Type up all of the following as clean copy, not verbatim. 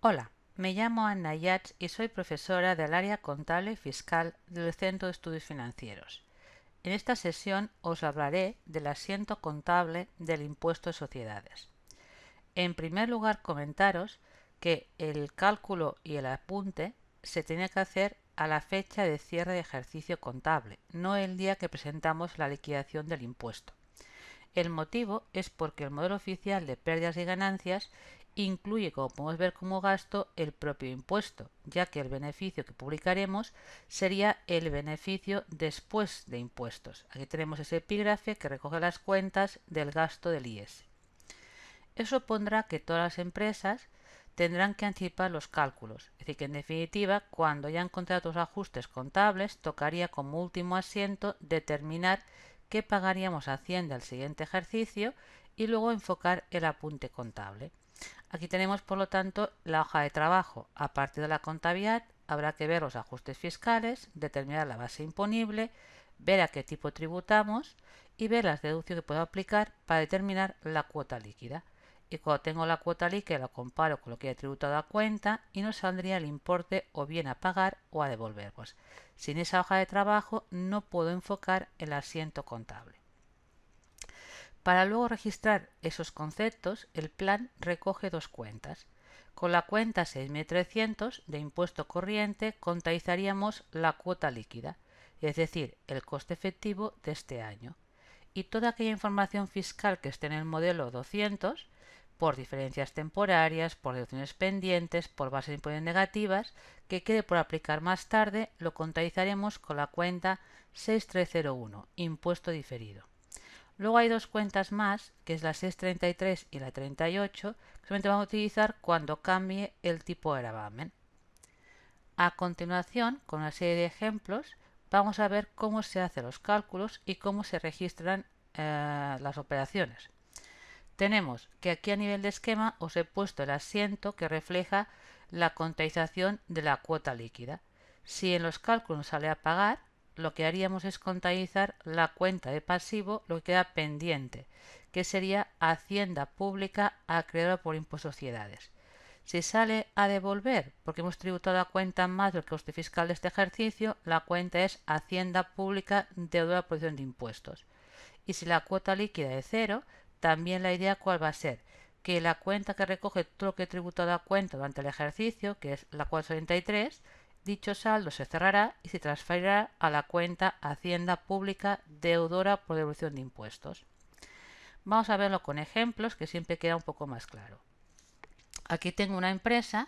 Hola, me llamo Anna Yats y soy profesora del área contable y fiscal del Centro de Estudios Financieros. En esta sesión os hablaré del asiento contable del impuesto de sociedades. En primer lugar, comentaros que el cálculo y el apunte se tiene que hacer a la fecha de cierre de ejercicio contable, no el día que presentamos la liquidación del impuesto. El motivo es porque el modelo oficial de pérdidas y ganancias incluye, como podemos ver como gasto, el propio impuesto, ya que el beneficio que publicaremos sería el beneficio después de impuestos. Aquí tenemos ese epígrafe que recoge las cuentas del gasto del IS. Eso pondrá que todas las empresas tendrán que anticipar los cálculos, es decir, que en definitiva, cuando ya han contratado los ajustes contables, tocaría como último asiento determinar qué pagaríamos a Hacienda al siguiente ejercicio y luego enfocar el apunte contable. Aquí tenemos, por lo tanto, la hoja de trabajo. A partir de la contabilidad habrá que ver los ajustes fiscales, determinar la base imponible, ver a qué tipo tributamos y ver las deducciones que puedo aplicar para determinar la cuota líquida. Y cuando tengo la cuota líquida lo comparo con lo que he tributado a cuenta y nos saldría el importe o bien a pagar o a devolver. Pues, sin esa hoja de trabajo no puedo enfocar el asiento contable. Para luego registrar esos conceptos, el plan recoge dos cuentas. Con la cuenta 6.300 de impuesto corriente contabilizaríamos la cuota líquida, es decir, el coste efectivo de este año. Y toda aquella información fiscal que esté en el modelo 200, por diferencias temporarias, por deducciones pendientes, por bases de impuestos negativas, que quede por aplicar más tarde, lo contabilizaremos con la cuenta 6301, impuesto diferido. Luego hay dos cuentas más, que es la 633 y la 38, que solamente vamos a utilizar cuando cambie el tipo de gravamen. A continuación, con una serie de ejemplos, vamos a ver cómo se hacen los cálculos y cómo se registran las operaciones. Tenemos que aquí a nivel de esquema os he puesto el asiento que refleja la contabilización de la cuota líquida. Si en los cálculos sale a pagar, lo que haríamos es contabilizar la cuenta de pasivo, lo que queda pendiente, que sería Hacienda Pública acreedora por impuestos sociedades. Si sale a devolver, porque hemos tributado a cuenta más del coste fiscal de este ejercicio, la cuenta es Hacienda Pública deudora por de impuestos. Y si la cuota líquida es cero, también la idea cuál va a ser, que la cuenta que recoge todo lo que he tributado a cuenta durante el ejercicio, que es la 433, dicho saldo se cerrará y se transferirá a la cuenta Hacienda Pública deudora por devolución de impuestos. Vamos a verlo con ejemplos que siempre queda un poco más claro. Aquí tengo una empresa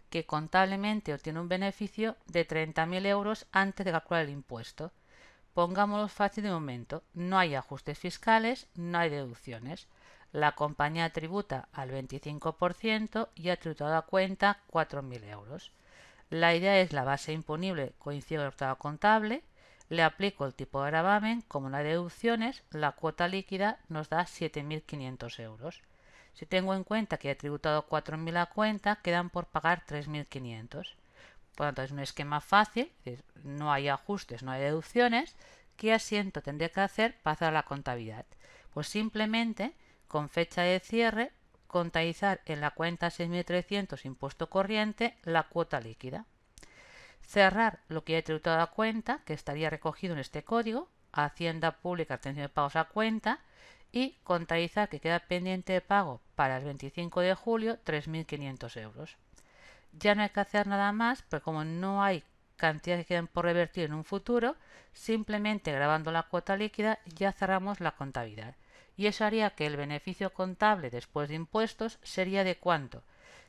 que contablemente obtiene un beneficio de 30.000 euros antes de calcular el impuesto. Pongámoslo fácil de momento, no hay ajustes fiscales, no hay deducciones. La compañía tributa al 25% y ha tributado a cuenta 4.000 euros. La idea es la base imponible coincide con el resultado contable, le aplico el tipo de gravamen, como no hay deducciones, la cuota líquida nos da 7.500 euros. Si tengo en cuenta que he tributado 4.000 a cuenta, quedan por pagar 3.500. Por lo tanto, es un esquema fácil, es decir, no hay ajustes, no hay deducciones. ¿Qué asiento tendría que hacer para hacer la contabilidad? Pues simplemente, con fecha de cierre, contabilizar en la cuenta 6.300 impuesto corriente la cuota líquida. Cerrar lo que he tributado a cuenta, que estaría recogido en este código, Hacienda Pública, atención de pagos a cuenta, y contabilizar que queda pendiente de pago para el 25 de julio 3.500 euros. Ya no hay que hacer nada más, porque como no hay cantidades que queden por revertir en un futuro, simplemente grabando la cuota líquida ya cerramos la contabilidad. Y eso haría que el beneficio contable después de impuestos sería de cuánto.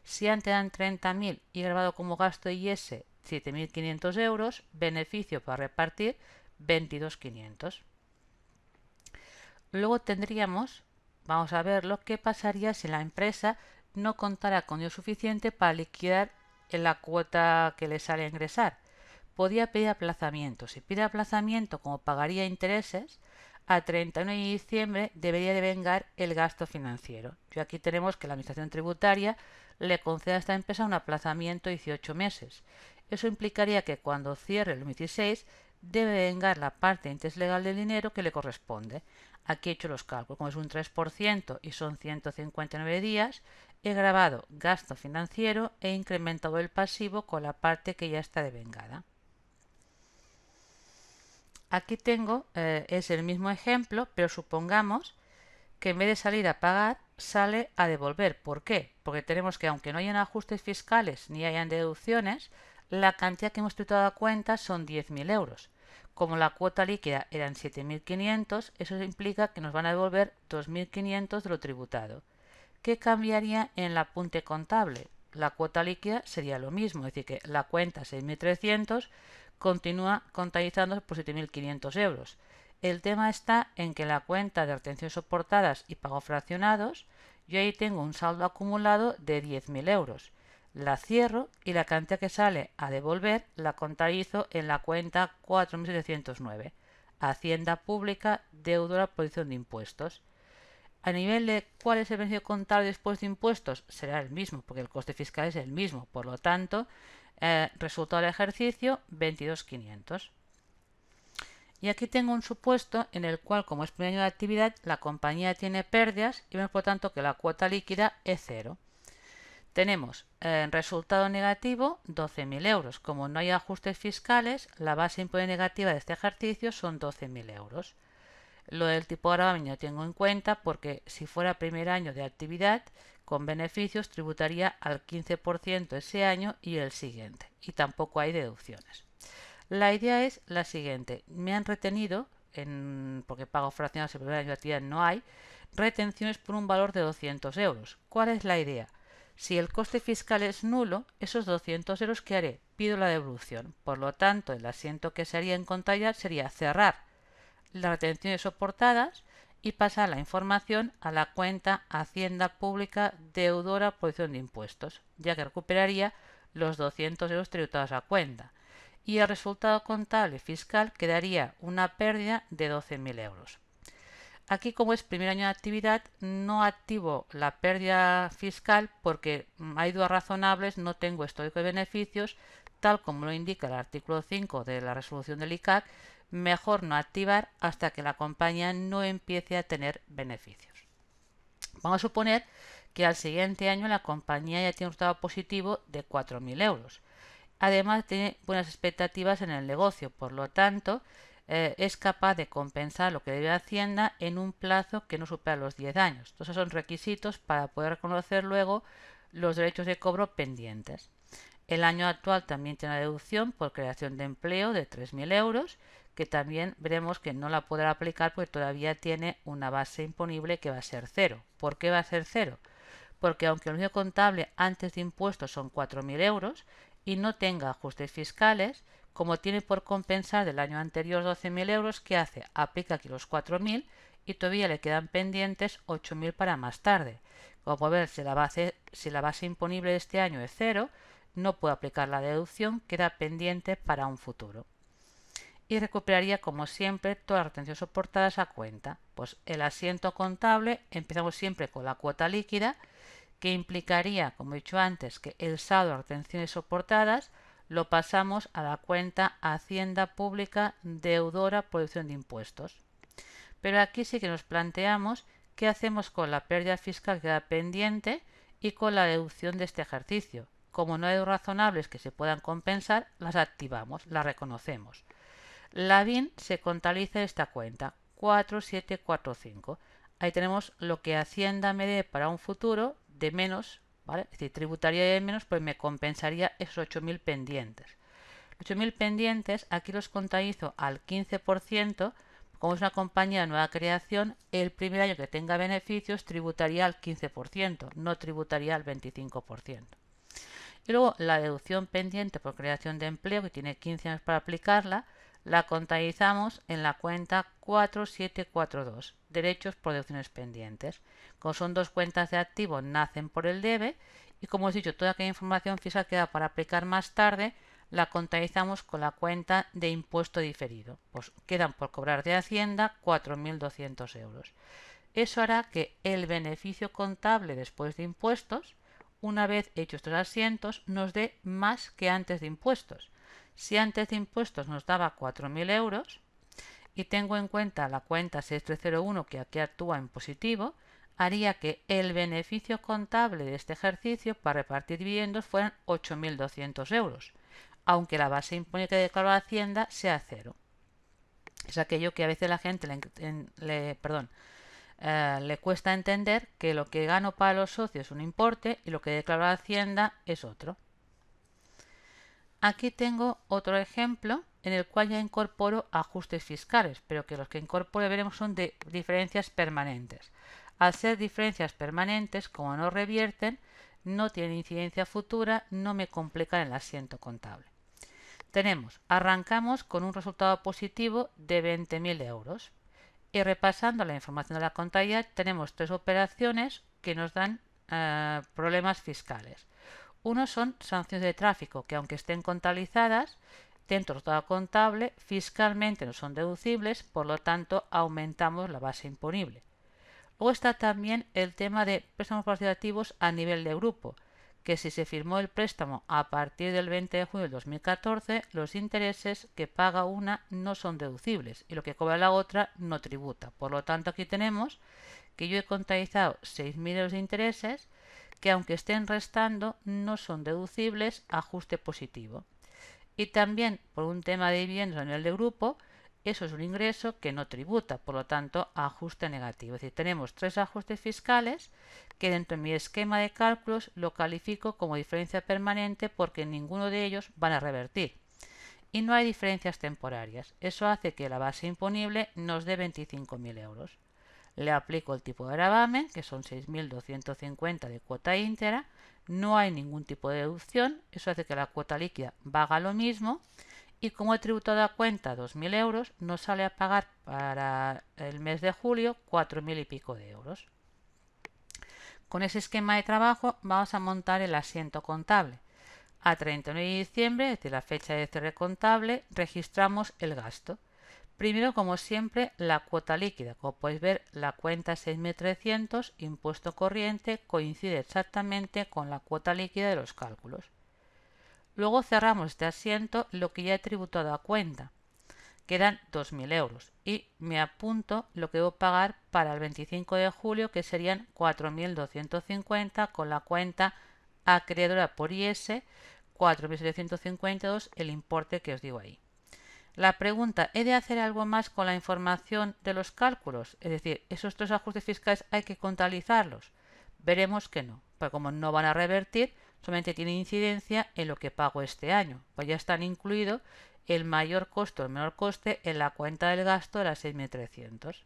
Si antes eran 30.000 y grabado como gasto IS 7.500 euros, beneficio para repartir 22.500. Luego tendríamos, vamos a verlo, qué pasaría si la empresa no contara con dinero suficiente para liquidar en la cuota que le sale a ingresar. Podía pedir aplazamiento. Si pide aplazamiento, como pagaría intereses, a 31 de diciembre debería devengar el gasto financiero. Y aquí tenemos que la Administración Tributaria le concede a esta empresa un aplazamiento de 18 meses. Eso implicaría que cuando cierre el 2016 debe vengar la parte de interés legal del dinero que le corresponde. Aquí he hecho los cálculos, como es un 3% y son 159 días, he grabado gasto financiero e incrementado el pasivo con la parte que ya está devengada. Aquí tengo, es el mismo ejemplo, pero supongamos que en vez de salir a pagar, sale a devolver. ¿Por qué? Porque tenemos que, aunque no hayan ajustes fiscales ni hayan deducciones, la cantidad que hemos tributado a cuenta son 10.000 euros. Como la cuota líquida eran 7.500, eso implica que nos van a devolver 2.500 de lo tributado. ¿Qué cambiaría en el apunte contable? La cuota líquida sería lo mismo, es decir, que la cuenta 6.300 continúa contabilizándose por 7.500 euros. El tema está en que la cuenta de retenciones soportadas y pagos fraccionados, yo ahí tengo un saldo acumulado de 10.000 euros. La cierro y la cantidad que sale a devolver la contabilizo en la cuenta 4.709. Hacienda Pública, deudora, posición de impuestos. A nivel de cuál es el beneficio contable después de impuestos, será el mismo, porque el coste fiscal es el mismo. Por lo tanto, resultado del ejercicio, 22.500. Y aquí tengo un supuesto en el cual, como es primer año de actividad, la compañía tiene pérdidas y vemos por tanto que la cuota líquida es cero. Tenemos resultado negativo, 12.000 euros. Como no hay ajustes fiscales, la base imponible negativa de este ejercicio son 12.000 euros. Lo del tipo de gravamen lo tengo en cuenta porque si fuera primer año de actividad, con beneficios tributaría al 15% ese año y el siguiente. Y tampoco hay deducciones. La idea es la siguiente. Me han retenido, porque pago fraccionados el primer año de actividad no hay, retenciones por un valor de 200 euros. ¿Cuál es la idea? Si el coste fiscal es nulo, esos 200 euros ¿qué haré? Pido la devolución. Por lo tanto, el asiento que se haría en contabilidad sería cerrar las retenciones soportadas y pasar la información a la cuenta Hacienda Pública deudora posición de impuestos, ya que recuperaría los 200 euros tributados a cuenta. Y el resultado contable fiscal quedaría una pérdida de 12.000 euros. Aquí, como es primer año de actividad, no activo la pérdida fiscal porque hay dudas razonables, no tengo histórico de beneficios, tal como lo indica el artículo 5 de la resolución del ICAC, mejor no activar hasta que la compañía no empiece a tener beneficios. Vamos a suponer que al siguiente año la compañía ya tiene un resultado positivo de 4.000 euros. Además, tiene buenas expectativas en el negocio, por lo tanto, es capaz de compensar lo que debe Hacienda en un plazo que no supera los 10 años. Entonces, son requisitos para poder reconocer luego los derechos de cobro pendientes. El año actual también tiene una deducción por creación de empleo de 3.000 euros, que también veremos que no la podrá aplicar porque todavía tiene una base imponible que va a ser cero. ¿Por qué va a ser cero? Porque aunque el beneficio contable antes de impuestos son 4.000 euros y no tenga ajustes fiscales, como tiene por compensar del año anterior 12.000 euros, ¿qué hace? Aplica aquí los 4.000 y todavía le quedan pendientes 8.000 para más tarde. Como ver, si la base imponible de este año es cero, no puede aplicar la deducción, queda pendiente para un futuro. Y recuperaría, como siempre, todas las retenciones soportadas a cuenta. Pues el asiento contable, empezamos siempre con la cuota líquida, que implicaría, como he dicho antes, que el saldo de retenciones soportadas lo pasamos a la cuenta Hacienda Pública deudora producción de impuestos. Pero aquí sí que nos planteamos qué hacemos con la pérdida fiscal que queda pendiente y con la deducción de este ejercicio. Como no hay razonables que se puedan compensar, las activamos, las reconocemos. La BIN se contabiliza esta cuenta 4745. Ahí tenemos lo que Hacienda me dé para un futuro de menos, ¿vale? Es decir, tributaría de menos, pues me compensaría esos 8.000 pendientes. Los 8.000 pendientes aquí los contabilizo al 15%. Como es una compañía de nueva creación, el primer año que tenga beneficios tributaría al 15%, no tributaría al 25%. Y luego la deducción pendiente por creación de empleo, que tiene 15 años para aplicarla, la contabilizamos en la cuenta 4742, derechos por deducciones pendientes. Como son dos cuentas de activo, nacen por el debe y como os he dicho, toda aquella información fiscal queda para aplicar más tarde, la contabilizamos con la cuenta de impuesto diferido. Pues quedan por cobrar de Hacienda 4.200 euros. Eso hará que el beneficio contable después de impuestos, una vez hechos estos asientos, nos dé más que antes de impuestos. Si antes de impuestos nos daba 4.000 euros y tengo en cuenta la cuenta 6301 que aquí actúa en positivo, haría que el beneficio contable de este ejercicio para repartir dividendos fueran 8.200 euros, aunque la base imponible que declaró Hacienda sea cero. Es aquello que a veces la gente le cuesta entender, que lo que gano para los socios es un importe y lo que declaró Hacienda es otro. Aquí tengo otro ejemplo en el cual ya incorporo ajustes fiscales, pero que los que incorpore veremos son de diferencias permanentes. Al ser diferencias permanentes, como no revierten, no tienen incidencia futura, no me complican el asiento contable. Arrancamos con un resultado positivo de 20.000 euros. Y repasando la información de la contabilidad, tenemos tres operaciones que nos dan problemas fiscales. Uno son sanciones de tráfico, que aunque estén contabilizadas dentro del resultado contable, fiscalmente no son deducibles, por lo tanto aumentamos la base imponible. Luego está también el tema de préstamos participativos a nivel de grupo, que si se firmó el préstamo a partir del 20 de junio del 2014, los intereses que paga una no son deducibles y lo que cobra la otra no tributa. Por lo tanto, aquí tenemos que yo he contabilizado 6.000 euros de intereses que, aunque estén restando, no son deducibles, ajuste positivo. Y también por un tema de dividendos a nivel de grupo, eso es un ingreso que no tributa, por lo tanto ajuste negativo. Es decir, tenemos tres ajustes fiscales que dentro de mi esquema de cálculos lo califico como diferencia permanente porque ninguno de ellos van a revertir. Y no hay diferencias temporarias. Eso hace que la base imponible nos dé 25.000 euros. Le aplico el tipo de gravamen, que son 6.250 de cuota íntegra. No hay ningún tipo de deducción. Eso hace que la cuota líquida valga lo mismo. Y como he tributado a cuenta 2.000 euros, nos sale a pagar para el mes de julio 4.000 y pico de euros. Con ese esquema de trabajo vamos a montar el asiento contable. A 31 de diciembre, es decir, la fecha de cierre contable, registramos el gasto. Primero, como siempre, la cuota líquida. Como podéis ver, la cuenta 6.300, impuesto corriente, coincide exactamente con la cuota líquida de los cálculos. Luego cerramos este asiento lo que ya he tributado a cuenta, que eran 2.000 euros. Y me apunto lo que debo pagar para el 25 de julio, que serían 4.250 con la cuenta acreedora por IS, 4.752, el importe que os digo ahí. La pregunta, ¿he de hacer algo más con la información de los cálculos? Es decir, ¿esos tres ajustes fiscales hay que contabilizarlos? Veremos que no, porque como no van a revertir, solamente tienen incidencia en lo que pago este año, pues ya están incluidos el mayor costo o el menor coste en la cuenta del gasto de las 6.300.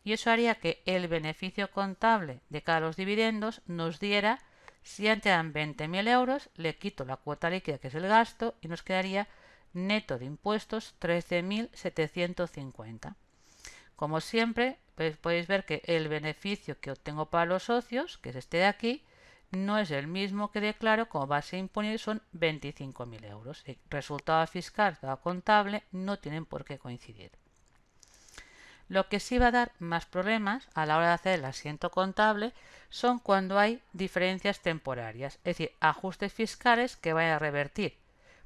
Y eso haría que el beneficio contable de cada los dividendos nos diera, si antes eran 20.000 euros, le quito la cuota líquida que es el gasto y nos quedaría neto de impuestos 13.750. Como siempre, pues podéis ver que el beneficio que obtengo para los socios, que es este de aquí, no es el mismo que declaro como base imponible, son 25.000 euros. El resultado fiscal, resultado contable, no tienen por qué coincidir. Lo que sí va a dar más problemas a la hora de hacer el asiento contable son cuando hay diferencias temporarias, es decir, ajustes fiscales que vayan a revertir.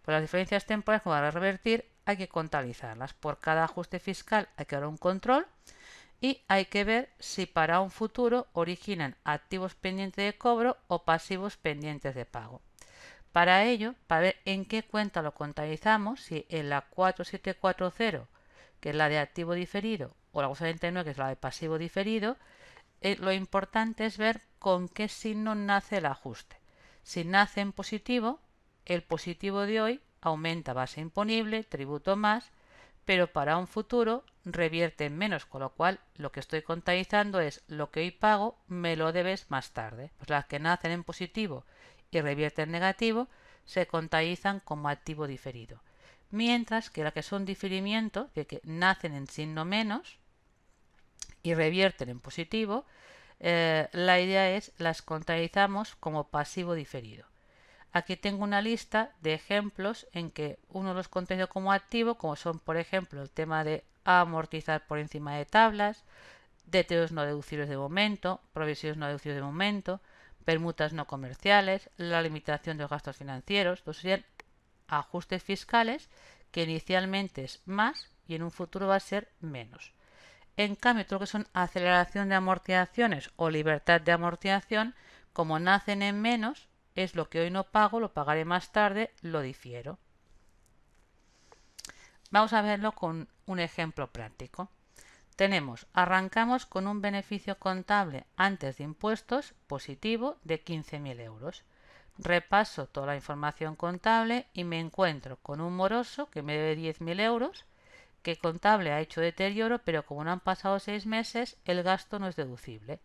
Pues las diferencias temporales que van a revertir hay que contabilizarlas. Por cada ajuste fiscal hay que dar un control y hay que ver si para un futuro originan activos pendientes de cobro o pasivos pendientes de pago. Para ello, para ver en qué cuenta lo contabilizamos, si en la 4740, que es la de activo diferido, o la 49, que es la de pasivo diferido, lo importante es ver con qué signo nace el ajuste. Si nace en positivo, el positivo de hoy aumenta base imponible, tributo más, pero para un futuro revierte en menos, con lo cual lo que estoy contabilizando es lo que hoy pago, me lo debes más tarde. Pues las que nacen en positivo y revierten en negativo se contabilizan como activo diferido. Mientras que las que son diferimiento, de que nacen en signo menos y revierten en positivo, la idea es las contabilizamos como pasivo diferido. Aquí tengo una lista de ejemplos en que uno los contenido como activo, como son por ejemplo el tema de amortizar por encima de tablas, deterioros no deducibles de momento, provisiones no deducibles de momento, permutas no comerciales, la limitación de los gastos financieros. Estos serían ajustes fiscales que inicialmente es más y en un futuro va a ser menos. En cambio, todo lo que son aceleración de amortizaciones o libertad de amortización, como nacen en menos, es lo que hoy no pago, lo pagaré más tarde, lo difiero. Vamos a verlo con un ejemplo práctico. Arrancamos con un beneficio contable antes de impuestos positivo de 15.000 euros. Repaso toda la información contable y me encuentro con un moroso que me debe 10.000 euros, que contable ha hecho deterioro, pero como no han pasado 6 meses, el gasto no es deducible.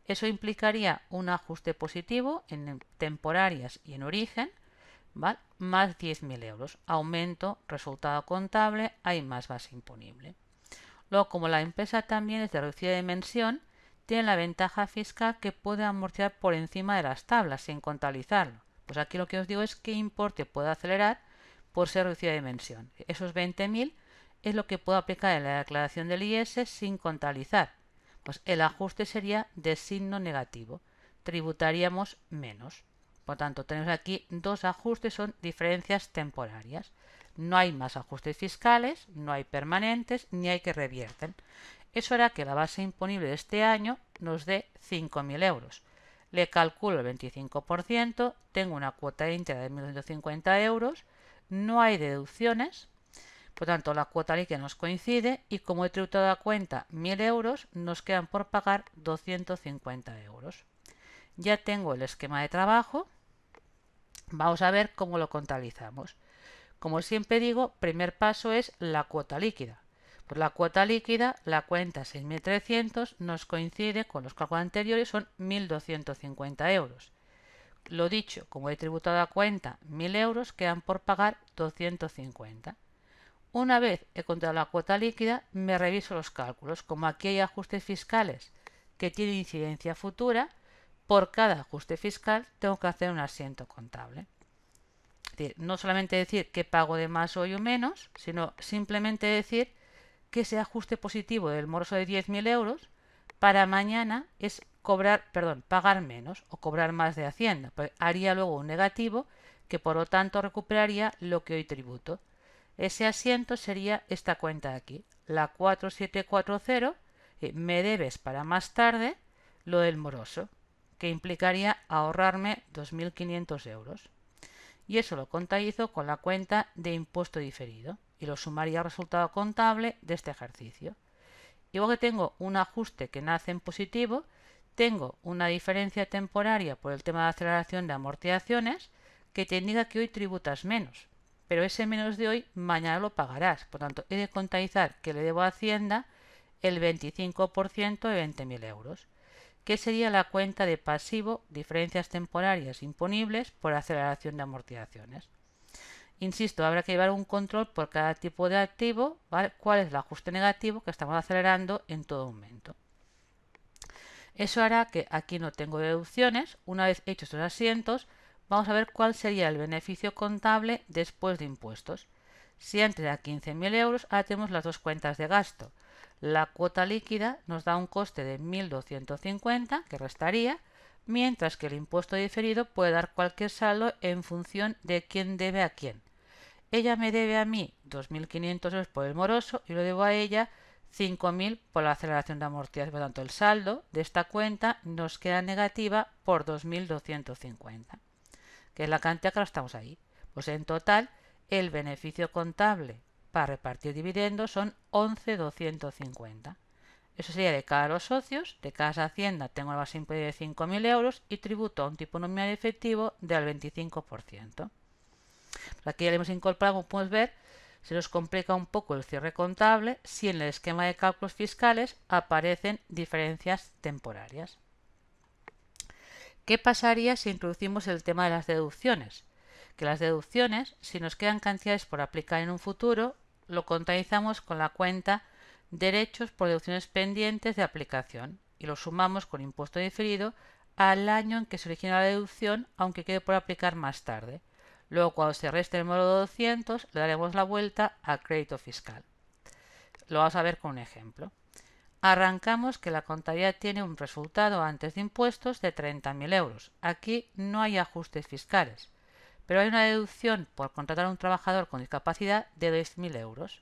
Eso implicaría un ajuste positivo en temporarias y en origen, ¿vale? Más 10.000 euros. Aumento, resultado contable, hay más base imponible. Luego, como la empresa también es de reducida dimensión, tiene la ventaja fiscal que puede amortizar por encima de las tablas sin contabilizarlo. Pues aquí lo que os digo es qué importe puede acelerar por ser reducida dimensión. Esos 20.000 es lo que puedo aplicar en la declaración del IS sin contabilizar. Pues el ajuste sería de signo negativo. Tributaríamos menos. Por tanto, tenemos aquí dos ajustes, son diferencias temporarias. No hay más ajustes fiscales, no hay permanentes, ni hay que revierten. Eso hará que la base imponible de este año nos dé 5.000 euros. Le calculo el 25%, tengo una cuota íntegra de 1.250 euros, no hay deducciones, por tanto la cuota líquida nos coincide y como he tributado a cuenta 1.000 euros, nos quedan por pagar 250 euros. Ya tengo el esquema de trabajo, vamos a ver cómo lo contabilizamos. Como siempre digo, primer paso es la cuota líquida. Pues la cuota líquida, la cuenta 6.300, nos coincide con los cálculos anteriores, son 1.250 euros. Lo dicho, como he tributado a cuenta 1.000 euros, quedan por pagar 250. Una vez he contado la cuota líquida, me reviso los cálculos. Como aquí hay ajustes fiscales que tienen incidencia futura, por cada ajuste fiscal tengo que hacer un asiento contable. Es decir, no solamente decir qué pago de más hoy o menos, sino simplemente decir que ese ajuste positivo del moroso de 10.000 euros para mañana es pagar menos o cobrar más de Hacienda. Pues haría luego un negativo que por lo tanto recuperaría lo que hoy tributo. Ese asiento sería esta cuenta de aquí, la 4740, me debes para más tarde lo del moroso, que implicaría ahorrarme 2.500 euros. Y eso lo contabilizo con la cuenta de impuesto diferido y lo sumaría al resultado contable de este ejercicio. Igual que tengo un ajuste que nace en positivo, tengo una diferencia temporaria por el tema de aceleración de amortizaciones que te indica que hoy tributas menos, pero ese menos de hoy mañana lo pagarás. Por tanto, he de contabilizar que le debo a Hacienda el 25% de 20.000 euros, que sería la cuenta de pasivo diferencias temporarias imponibles por aceleración de amortizaciones. Insisto, habrá que llevar un control por cada tipo de activo, ¿vale? ¿Cuál es el ajuste negativo que estamos acelerando en todo momento? Eso hará que aquí no tengo deducciones. Una vez hechos estos asientos, vamos a ver cuál sería el beneficio contable después de impuestos. Si antes era 15.000 euros, ahora tenemos las dos cuentas de gasto. La cuota líquida nos da un coste de 1.250, que restaría, mientras que el impuesto diferido puede dar cualquier saldo en función de quién debe a quién. Ella me debe a mí 2.500 euros por el moroso y lo debo a ella 5.000 por la aceleración de amortización. Por lo tanto, el saldo de esta cuenta nos queda negativa por 2.250, que es la cantidad que ahora estamos ahí. Pues en total, el beneficio contable para repartir dividendos son 11.250. Eso sería de cada los socios, de cada hacienda tengo una base imposible de 5.000 euros y tributo a un tipo nominal efectivo del 25%. Aquí ya le hemos incorporado, como podemos ver, se nos complica un poco el cierre contable si en el esquema de cálculos fiscales aparecen diferencias temporarias. ¿Qué pasaría si introducimos el tema de las deducciones? Que las deducciones, si nos quedan cantidades por aplicar en un futuro, lo contabilizamos con la cuenta derechos por deducciones pendientes de aplicación y lo sumamos con impuesto diferido al año en que se origina la deducción, aunque quede por aplicar más tarde. Luego, cuando se reste el módulo 200, le daremos la vuelta al crédito fiscal. Lo vamos a ver con un ejemplo. Arrancamos que la contabilidad tiene un resultado antes de impuestos de 30.000 euros. Aquí no hay ajustes fiscales, pero hay una deducción por contratar a un trabajador con discapacidad de 10.000 euros.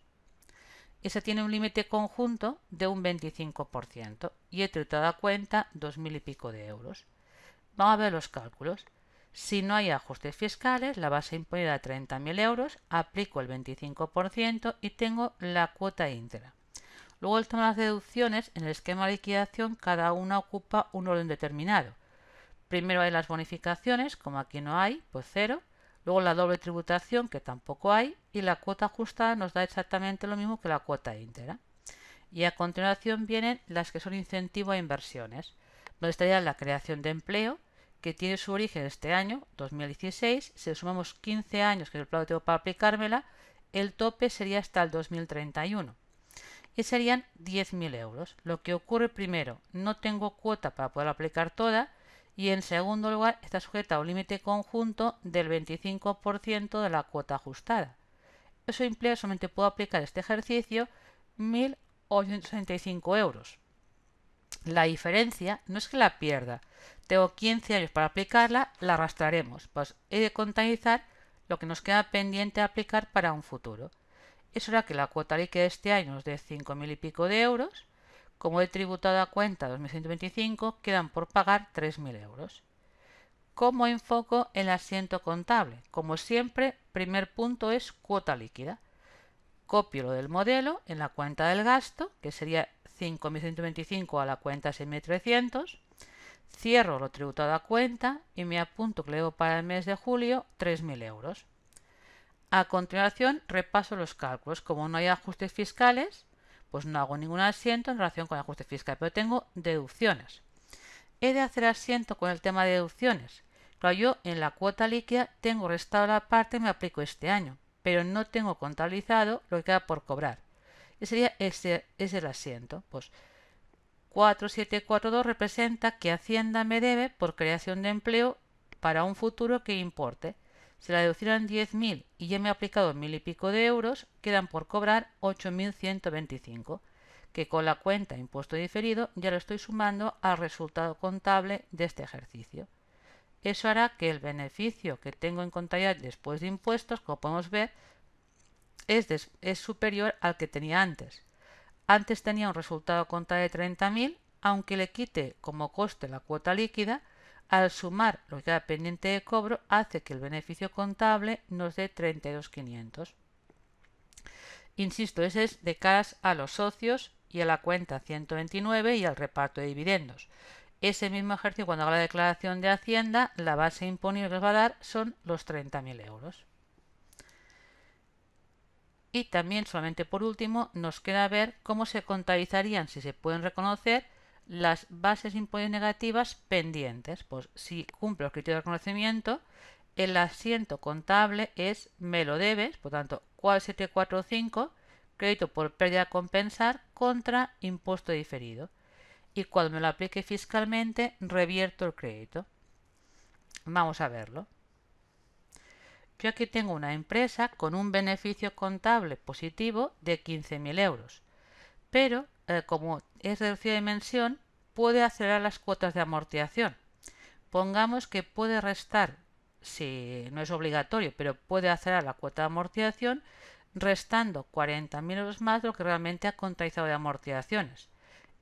esa tiene un límite conjunto de un 25% y he tributado a cuenta 2.000 y pico de euros. Vamos a ver los cálculos. Si no hay ajustes fiscales, la base imponida a 30.000 euros, aplico el 25% y tengo la cuota íntegra. Luego el tema de las deducciones, en el esquema de liquidación cada una ocupa un orden determinado. Primero hay las bonificaciones, como aquí no hay, pues cero. Luego la doble tributación, que tampoco hay, y la cuota ajustada nos da exactamente lo mismo que la cuota íntegra. Y a continuación vienen las que son incentivo a inversiones, donde estaría la creación de empleo, que tiene su origen este año, 2016. Si le sumamos 15 años, que es el plazo que tengo para aplicármela, el tope sería hasta el 2031. Y serían 10.000 euros. Lo que ocurre primero, no tengo cuota para poder aplicar toda, y en segundo lugar está sujeta a un límite conjunto del 25% de la cuota ajustada. Eso implica que solamente puedo aplicar este ejercicio 1.865 euros. La diferencia no es que la pierda. Tengo 15 años para aplicarla, la arrastraremos. Pues he de contabilizar lo que nos queda pendiente de aplicar para un futuro. Eso hará que la cuota líquida de este año nos dé 5.000 y pico de euros. Como he tributado a cuenta 2.125, quedan por pagar 3.000 euros. ¿Cómo enfoco el asiento contable? Como siempre, primer punto es cuota líquida. Copio lo del modelo en la cuenta del gasto, que sería 5.125 a la cuenta 6.300. Cierro lo tributado a cuenta y me apunto que le debo para el mes de julio 3.000 euros. A continuación repaso los cálculos. Como no hay ajustes fiscales, pues no hago ningún asiento en relación con el ajuste fiscal, pero tengo deducciones. He de hacer asiento con el tema de deducciones. Claro, yo en la cuota líquida tengo restado la parte que me aplico este año, pero no tengo contabilizado lo que queda por cobrar. Y sería ese el asiento. Pues 4742 representa que Hacienda me debe por creación de empleo para un futuro que importe. Si la deducción eran 10.000 y ya me he aplicado 1.000 y pico de euros, quedan por cobrar 8.125, que con la cuenta impuesto diferido ya lo estoy sumando al resultado contable de este ejercicio. Eso hará que el beneficio que tengo en contabilidad después de impuestos, como podemos ver, es superior al que tenía antes. Antes tenía un resultado contable de 30.000, aunque le quite como coste la cuota líquida, al sumar lo que queda pendiente de cobro hace que el beneficio contable nos dé 32.500. Insisto, ese es de caras a los socios y a la cuenta 129 y al reparto de dividendos. Ese mismo ejercicio, cuando haga la declaración de Hacienda, la base imponible que os va a dar son los 30.000 euros. Y también, solamente por último, nos queda ver cómo se contabilizarían, si se pueden reconocer, las bases imponibles negativas pendientes. Pues si cumple los criterios de reconocimiento, el asiento contable es me lo debes, por tanto, 4745, crédito por pérdida a compensar contra impuesto diferido. Y cuando me lo aplique fiscalmente, revierto el crédito. Vamos a verlo. Yo aquí tengo una empresa con un beneficio contable positivo de 15.000 euros, pero como es reducida de dimensión, puede acelerar las cuotas de amortización. Pongamos que puede restar, si no es obligatorio, pero puede acelerar la cuota de amortización restando 40.000 euros más de lo que realmente ha contabilizado de amortizaciones.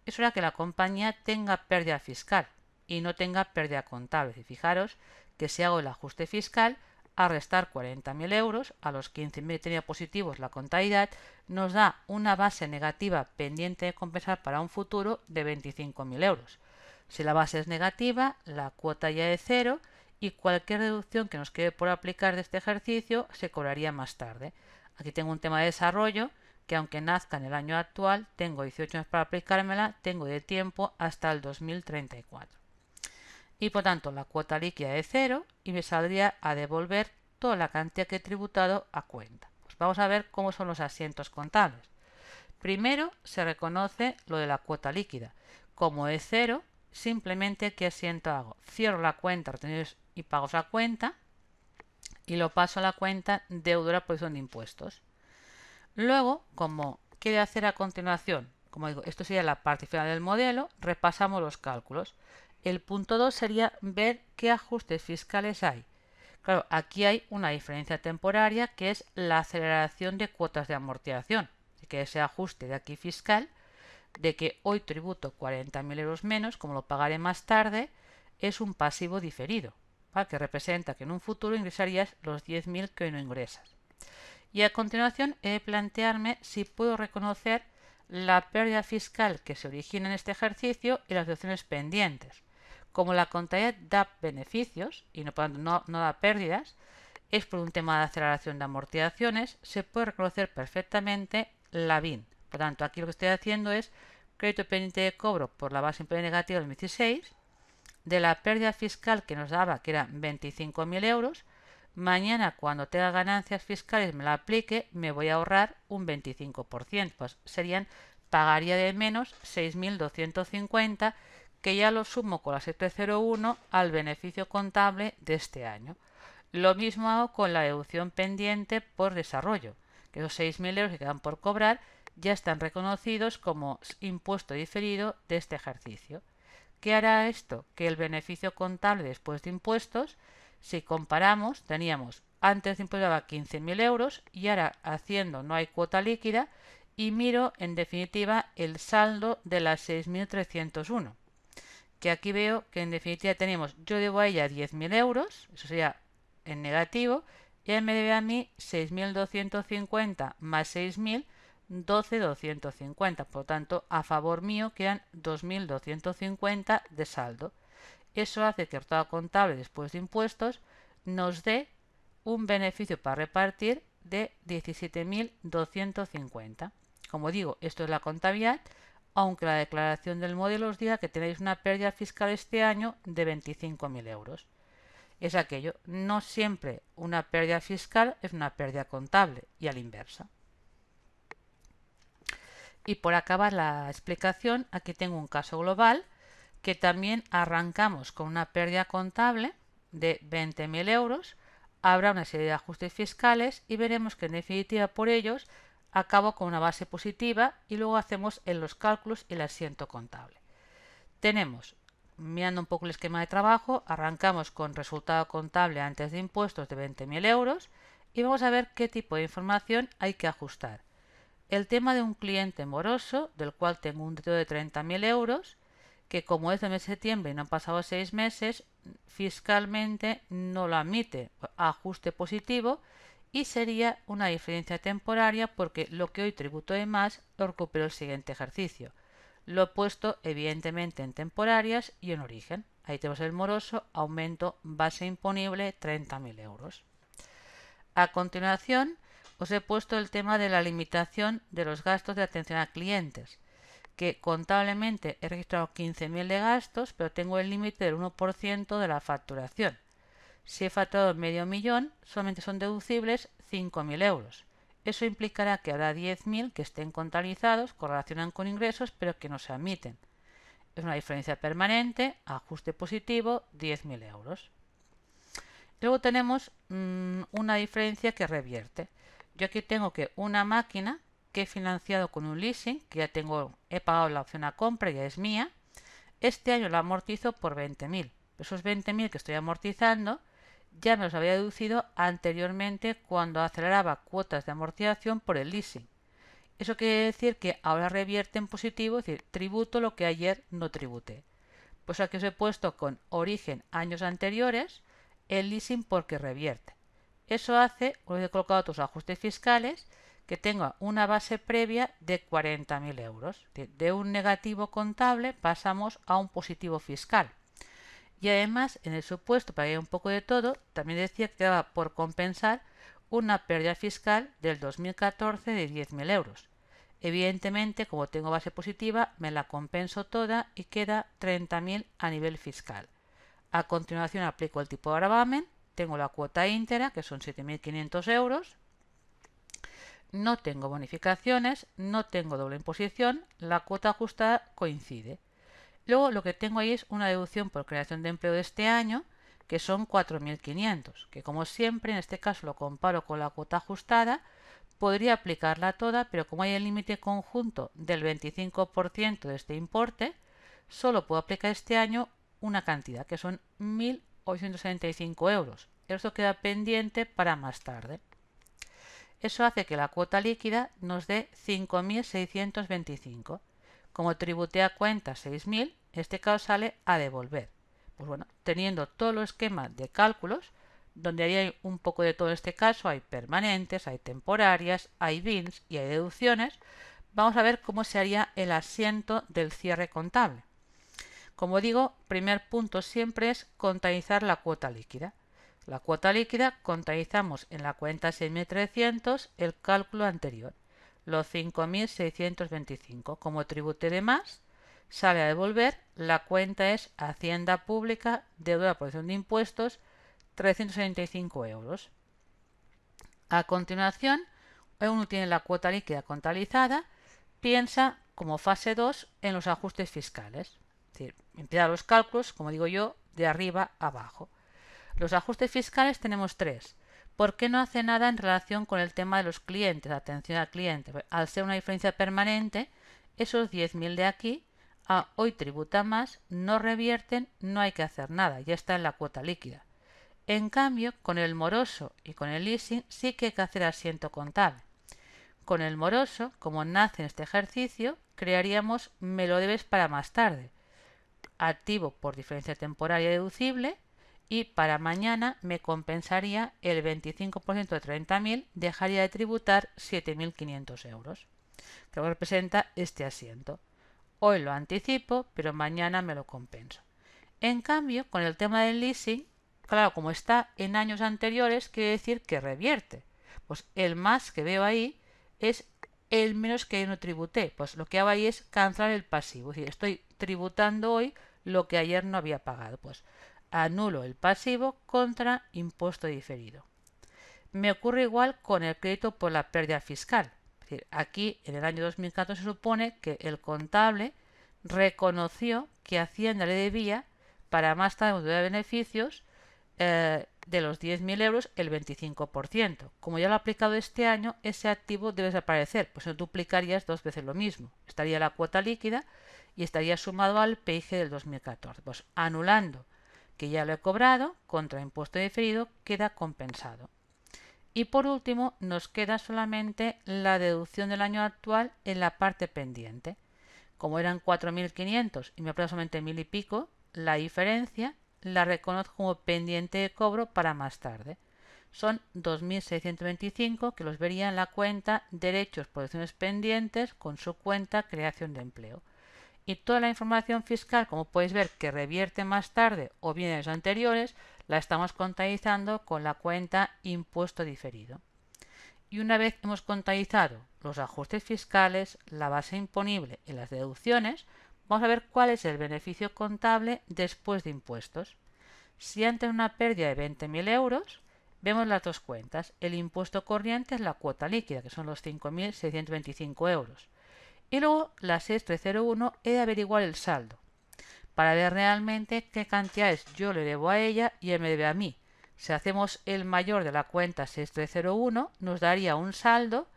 Eso hará que la compañía tenga pérdida fiscal y no tenga pérdida contable. Y fijaros que si hago el ajuste fiscal, a restar 40.000 euros a los 15.000 que tenía positivos la contabilidad, nos da una base negativa pendiente de compensar para un futuro de 25.000 euros. Si la base es negativa, la cuota ya es cero y cualquier deducción que nos quede por aplicar de este ejercicio se cobraría más tarde. Aquí tengo un tema de desarrollo que, aunque nazca en el año actual, tengo 18 años para aplicármela, tengo de tiempo hasta el 2034. Y por tanto la cuota líquida es cero y me saldría a devolver toda la cantidad que he tributado a cuenta. Pues vamos a ver cómo son los asientos contables. Primero se reconoce lo de la cuota líquida. Como es cero, simplemente ¿qué asiento hago? Cierro la cuenta retenidos y pagos a cuenta y lo paso a la cuenta deudora por posición de impuestos. Luego, como ¿qué de hacer a continuación? Como digo, esto sería la parte final del modelo, repasamos los cálculos. El punto 2 sería ver qué ajustes fiscales hay. Claro, aquí hay una diferencia temporaria que es la aceleración de cuotas de amortización. Así que ese ajuste de aquí fiscal, de que hoy tributo 40.000 euros menos, como lo pagaré más tarde, es un pasivo diferido, ¿vale? Que representa que en un futuro ingresarías los 10.000 que hoy no ingresas. Y a continuación he de plantearme si puedo reconocer la pérdida fiscal que se origina en este ejercicio y las deducciones pendientes. Como la contabilidad da beneficios y no da pérdidas, es por un tema de aceleración de amortizaciones, se puede reconocer perfectamente la BIN. Por tanto, aquí lo que estoy haciendo es crédito pendiente de cobro por la base imponible negativa del 2016, de la pérdida fiscal que nos daba, que eran 25.000 euros. Mañana, cuando tenga ganancias fiscales, me la aplique, me voy a ahorrar un 25%. Pues pagaría de menos 6.250, que ya lo sumo con la 701 al beneficio contable de este año. Lo mismo hago con la deducción pendiente por desarrollo, que esos 6.000 euros que quedan por cobrar ya están reconocidos como impuesto diferido de este ejercicio. ¿Qué hará esto? Que el beneficio contable después de impuestos, si comparamos, teníamos antes de impuestos daba 15.000 euros y ahora haciendo no hay cuota líquida y miro en definitiva el saldo de las 6.301. Que aquí veo que en definitiva tenemos, yo debo a ella 10.000 euros, eso sería en negativo, y ella me debe a mí 6.250 más 6.000, 12.250. Por lo tanto, a favor mío quedan 2.250 de saldo. Eso hace que el resultado contable después de impuestos nos dé un beneficio para repartir de 17.250. Como digo, esto es la contabilidad, aunque la declaración del modelo os diga que tenéis una pérdida fiscal este año de 25.000 euros. Es aquello, no siempre una pérdida fiscal es una pérdida contable y a la inversa. Y por acabar la explicación, aquí tengo un caso global que también arrancamos con una pérdida contable de 20.000 euros. Habrá una serie de ajustes fiscales y veremos que en definitiva por ellos acabo con una base positiva y luego hacemos en los cálculos el asiento contable. Tenemos, mirando un poco el esquema de trabajo, arrancamos con resultado contable antes de impuestos de 20.000 euros y vamos a ver qué tipo de información hay que ajustar. El tema de un cliente moroso, del cual tengo un débito de 30.000 euros, que como es de mes de septiembre y no han pasado 6 meses, fiscalmente no lo admite ajuste positivo y sería una diferencia temporaria porque lo que hoy tributo de más lo recupero el siguiente ejercicio. Lo he puesto evidentemente en temporarias y en origen. Ahí tenemos el moroso, aumento base imponible 30.000 euros. A continuación, os he puesto el tema de la limitación de los gastos de atención a clientes, que contablemente he registrado 15.000 de gastos, pero tengo el límite del 1% de la facturación. Si he facturado medio millón, solamente son deducibles 5.000 euros. Eso implicará que habrá 10.000 que estén contabilizados, correlacionan con ingresos, pero que no se admiten. Es una diferencia permanente, ajuste positivo, 10.000 euros. Luego tenemos una diferencia que revierte. Yo aquí tengo que una máquina que he financiado con un leasing, que ya he pagado la opción a compra, ya es mía. Este año la amortizo por 20.000. Esos 20.000 que estoy amortizando ya me los había deducido anteriormente cuando aceleraba cuotas de amortización por el leasing. Eso quiere decir que ahora revierte en positivo, es decir, tributo lo que ayer no tributé. Pues aquí os he puesto con origen años anteriores el leasing porque revierte. Eso hace, os he colocado otros ajustes fiscales, que tenga una base previa de 40.000 euros. De un negativo contable pasamos a un positivo fiscal. Y además, en el supuesto, para que haya un poco de todo, también decía que quedaba por compensar una pérdida fiscal del 2014 de 10.000 euros. Evidentemente, como tengo base positiva, me la compenso toda y queda 30.000 a nivel fiscal. A continuación aplico el tipo de gravamen, tengo la cuota íntegra, que son 7.500 euros, no tengo bonificaciones, no tengo doble imposición, la cuota ajustada coincide. Luego lo que tengo ahí es una deducción por creación de empleo de este año, que son 4.500, que como siempre en este caso lo comparo con la cuota ajustada, podría aplicarla toda, pero como hay el límite conjunto del 25% de este importe, solo puedo aplicar este año una cantidad, que son 1.875 euros. Esto queda pendiente para más tarde. Eso hace que la cuota líquida nos dé 5.625. Como tributé a cuenta 6.000, en este caso sale a devolver. Pues bueno, teniendo todo el esquema de cálculos, donde hay un poco de todo en este caso, hay permanentes, hay temporarias, hay bins y hay deducciones, vamos a ver cómo se haría el asiento del cierre contable. Como digo, primer punto siempre es contabilizar la cuota líquida. La cuota líquida contabilizamos en la cuenta 6.300 el cálculo anterior, los 5.625. Como tributé de más, sale a devolver, la cuenta es Hacienda Pública, deuda de aprobación de impuestos, 365 euros. A continuación, uno tiene la cuota líquida contabilizada, piensa como fase 2 en los ajustes fiscales. Es decir, empieza los cálculos, como digo yo, de arriba a abajo. Los ajustes fiscales tenemos tres. ¿Por qué no hace nada en relación con el tema de los clientes? Atención al cliente. Al ser una diferencia permanente, esos 10.000 de aquí, hoy tributa más, no revierten, no hay que hacer nada, ya está en la cuota líquida. En cambio, con el moroso y con el leasing sí que hay que hacer asiento contable. Con el moroso, como nace en este ejercicio, crearíamos me lo debes para más tarde, activo por diferencia temporaria deducible, y para mañana me compensaría el 25% de 30.000, dejaría de tributar 7.500 euros, que representa este asiento. Hoy lo anticipo, pero mañana me lo compenso. En cambio, con el tema del leasing, claro, como está en años anteriores, quiere decir que revierte. Pues el más que veo ahí es el menos que yo no tributé. Pues lo que hago ahí es cancelar el pasivo. Es decir, estoy tributando hoy lo que ayer no había pagado. Pues anulo el pasivo contra impuesto diferido. Me ocurre igual con el crédito por la pérdida fiscal. Es decir, aquí en el año 2014 se supone que el contable reconoció que Hacienda le debía para más tarde de beneficios de los 10.000 euros el 25%. Como ya lo ha aplicado este año, ese activo debe desaparecer, pues duplicarías dos veces lo mismo. Estaría la cuota líquida y estaría sumado al PIG del 2014. Pues anulando que ya lo he cobrado, contra impuesto diferido, queda compensado. Y por último, nos queda solamente la deducción del año actual en la parte pendiente. Como eran 4.500 y me aplica solamente 1.000 y pico, la diferencia la reconozco como pendiente de cobro para más tarde. Son 2.625 que los vería en la cuenta derechos por acciones pendientes con su cuenta creación de empleo. Y toda la información fiscal, como podéis ver, que revierte más tarde o bienes anteriores, la estamos contabilizando con la cuenta impuesto diferido. Y una vez hemos contabilizado los ajustes fiscales, la base imponible y las deducciones, vamos a ver cuál es el beneficio contable después de impuestos. Si antes una pérdida de 20.000 euros, vemos las dos cuentas. El impuesto corriente es la cuota líquida, que son los 5.625 euros. Y luego la 6301 he de averiguar el saldo para ver realmente qué cantidades yo le debo a ella y él me debe a mí. Si hacemos el mayor de la cuenta 6301 nos daría un saldo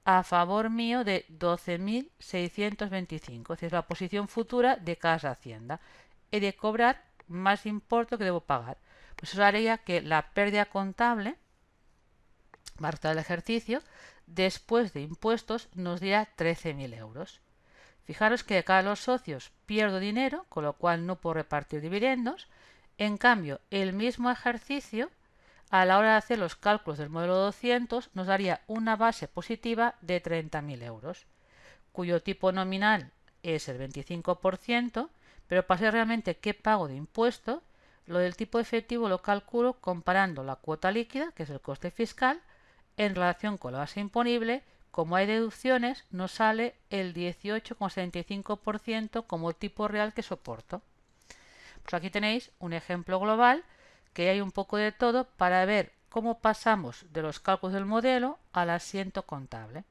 a favor mío de 12.625, es decir, la posición futura de cada hacienda. He de cobrar más importe que debo pagar. Pues eso haría que la pérdida contable, marca del ejercicio, después de impuestos nos diera 13.000 euros. Fijaros que de cada los socios pierdo dinero, con lo cual no puedo repartir dividendos. En cambio, el mismo ejercicio, a la hora de hacer los cálculos del modelo 200, nos daría una base positiva de 30.000 euros, cuyo tipo nominal es el 25%, pero para saber realmente qué pago de impuesto, lo del tipo efectivo lo calculo comparando la cuota líquida, que es el coste fiscal, en relación con la base imponible. Como hay deducciones, nos sale el 18,75% como tipo real que soporto. Pues aquí tenéis un ejemplo global que hay un poco de todo para ver cómo pasamos de los cálculos del modelo al asiento contable.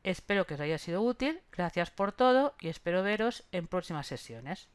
Espero que os haya sido útil, gracias por todo y espero veros en próximas sesiones.